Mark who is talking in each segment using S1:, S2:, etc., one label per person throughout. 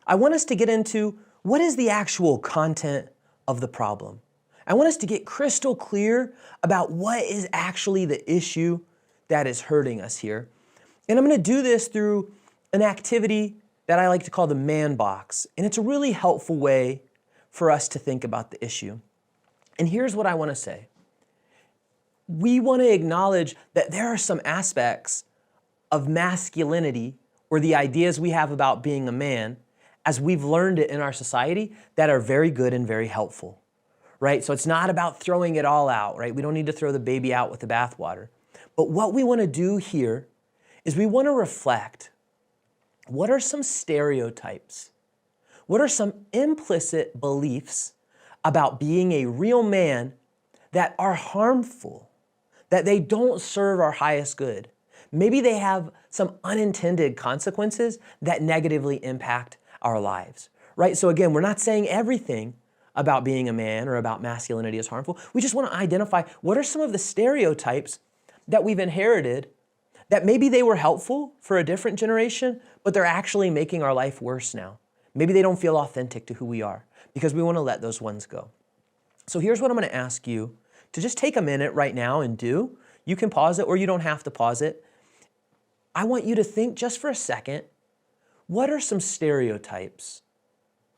S1: I want us to get into what is the actual content of the problem. I want us to get crystal clear about what is actually the issue that is hurting us here. And I'm going to do this through an activity that I like to call the man box. And it's a really helpful way for us to think about the issue. And here's what I want to say. We want to acknowledge that there are some aspects of masculinity or the ideas we have about being a man as we've learned it in our society that are very good and very helpful, right? So it's not about throwing it all out, right? We don't need to throw the baby out with the bathwater. But what we want to do here is we want to reflect, what are some stereotypes? What are some implicit beliefs about being a real man that are harmful, that they don't serve our highest good? Maybe they have some unintended consequences that negatively impact our lives, right? So again, we're not saying everything about being a man or about masculinity is harmful. We just want to identify what are some of the stereotypes that we've inherited that maybe they were helpful for a different generation, but they're actually making our life worse now. Maybe they don't feel authentic to who we are because we want to let those ones go. So here's what I'm going to ask you to just take a minute right now and do. You can pause it or you don't have to pause it. I want you to think just for a second, what are some stereotypes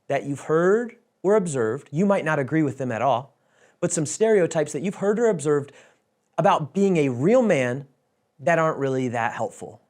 S1: that you've heard or observed? You might not agree with them at all, but some stereotypes that you've heard or observed about being a real man that aren't really that helpful.